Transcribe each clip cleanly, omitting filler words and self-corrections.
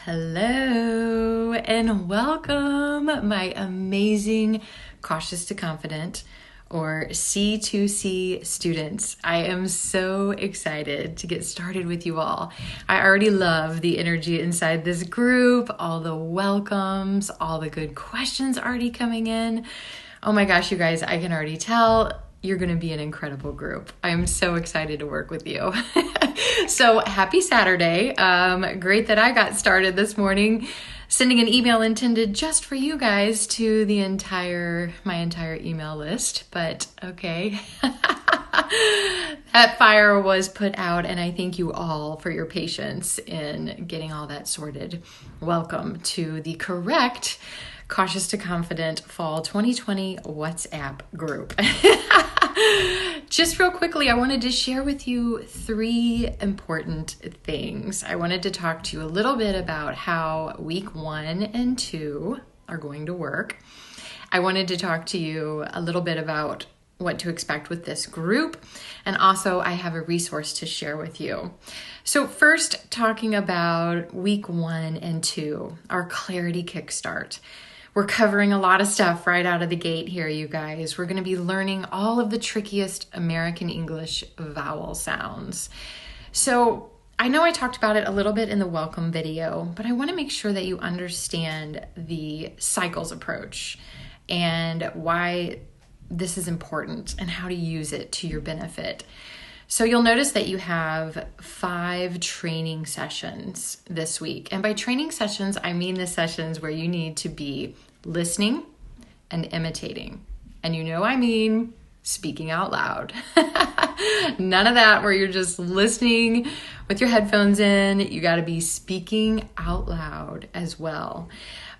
Hello and welcome, my amazing Cautious to Confident or C2C students. I am so excited to get started with you all. I already love the energy inside this group, all the welcomes, all the good questions already coming in. Oh my gosh, you guys, I can already tell you're going to be an incredible group. I'm so excited to work with you. So happy Saturday. Great that I got started this morning, sending an email intended just for you guys to my entire email list. But okay, that fire was put out, and I thank you all for your patience in getting all that sorted. Welcome to the correct Cautious to Confident Fall 2020 WhatsApp group. Just real quickly, I wanted to share with you 3 important things. I wanted to talk to you a little bit about how week 1 and 2 are going to work. I wanted to talk to you a little bit about what to expect with this group, and also I have a resource to share with you. So first, talking about week 1 and 2, our Clarity Kickstart. We're covering a lot of stuff right out of the gate here, you guys. We're going to be learning all of the trickiest American English vowel sounds. So I know I talked about it a little bit in the welcome video, but I want to make sure that you understand the cycles approach and why this is important and how to use it to your benefit. So you'll notice that you have 5 training sessions this week. And by training sessions, I mean the sessions where you need to be listening and imitating. And I mean speaking out loud. None of that where you're just listening with your headphones in. You got to be speaking out loud as well.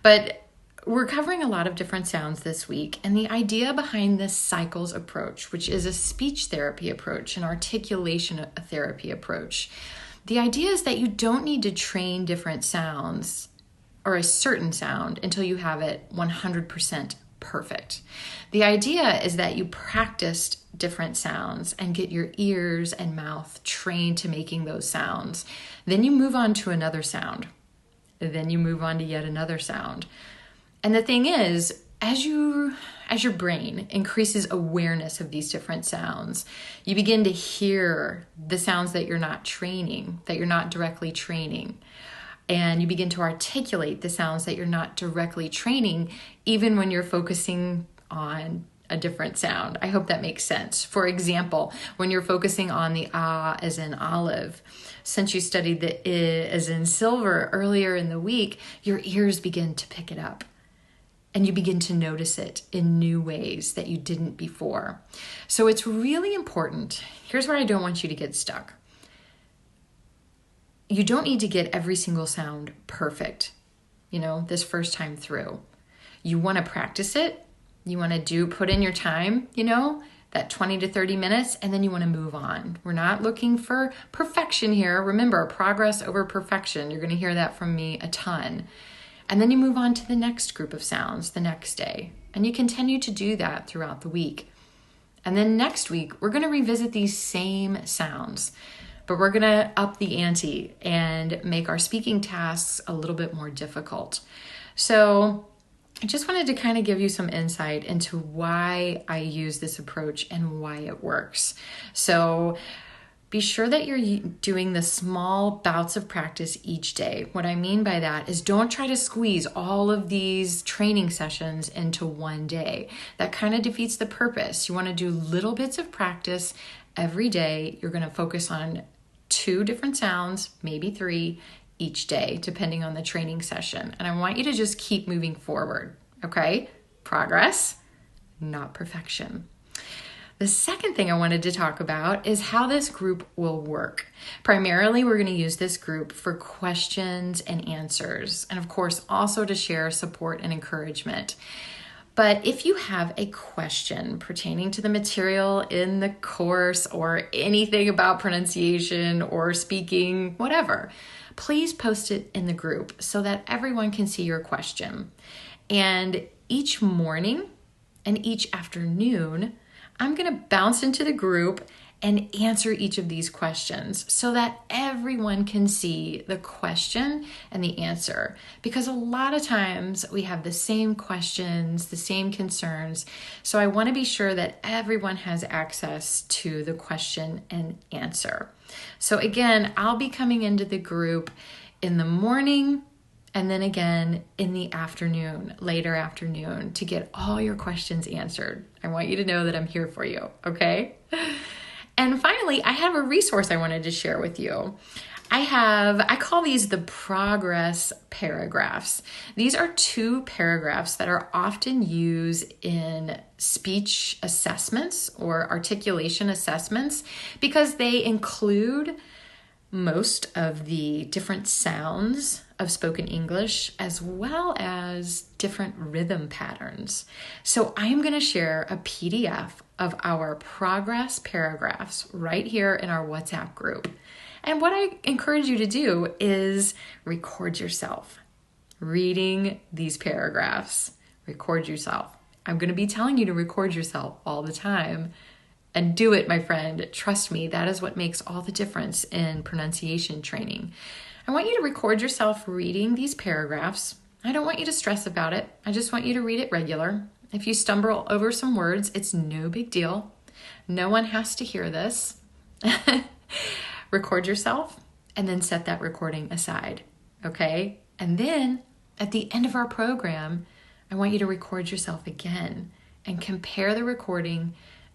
But we're covering a lot of different sounds this week, and the idea behind this cycles approach, which is a speech therapy approach, an articulation therapy approach, the idea is that you don't need to train different sounds or a certain sound until you have it 100% perfect. The idea is that you practiced different sounds and get your ears and mouth trained to making those sounds. Then you move on to another sound. Then you move on to yet another sound. And the thing is, as your brain increases awareness of these different sounds, you begin to hear the sounds that you're not training, that you're not directly training. And you begin to articulate the sounds that you're not directly training, even when you're focusing on a different sound. I hope that makes sense. For example, when you're focusing on the ah as in olive, since you studied the I as in silver earlier in the week, your ears begin to pick it up. And you begin to notice it in new ways that you didn't before. So it's really important. Here's where I don't want you to get stuck. You don't need to get every single sound perfect, this first time through. You want to practice it. You want to put in your time, that 20 to 30 minutes, and then you want to move on. We're not looking for perfection here. Remember, progress over perfection. You're going to hear that from me a ton. And then you move on to the next group of sounds the next day. And you continue to do that throughout the week. And then next week, we're going to revisit these same sounds, but we're going to up the ante and make our speaking tasks a little bit more difficult. So I just wanted to kind of give you some insight into why I use this approach and why it works. So be sure that you're doing the small bouts of practice each day. What I mean by that is don't try to squeeze all of these training sessions into one day. That kind of defeats the purpose. You want to do little bits of practice every day. You're going to focus on 2 different sounds, maybe 3 each day, depending on the training session. And I want you to just keep moving forward, okay? Progress, not perfection. The second thing I wanted to talk about is how this group will work. Primarily, we're going to use this group for questions and answers, and of course, also to share support and encouragement. But if you have a question pertaining to the material in the course or anything about pronunciation or speaking, whatever, please post it in the group so that everyone can see your question. And each morning and each afternoon, I'm going to bounce into the group and answer each of these questions so that everyone can see the question and the answer. Because a lot of times we have the same questions, the same concerns. So I want to be sure that everyone has access to the question and answer. So again, I'll be coming into the group in the morning and then again in the afternoon, later afternoon, to get all your questions answered. I want you to know that I'm here for you, okay? And finally, I have a resource I wanted to share with you. I call these the progress paragraphs. These are 2 paragraphs that are often used in speech assessments or articulation assessments because they include most of the different sounds of spoken English as well as different rhythm patterns. So I'm going to share a PDF of our progress paragraphs right here in our WhatsApp group. And what I encourage you to do is record yourself reading these paragraphs. Record yourself. I'm going to be telling you to record yourself all the time. And do it, my friend. Trust me, that is what makes all the difference in pronunciation training. I want you to record yourself reading these paragraphs. I don't want you to stress about it. I just want you to read it regular. If you stumble over some words, it's no big deal. No one has to hear this. Record yourself and then set that recording aside, okay? And then at the end of our program, I want you to record yourself again and compare the recording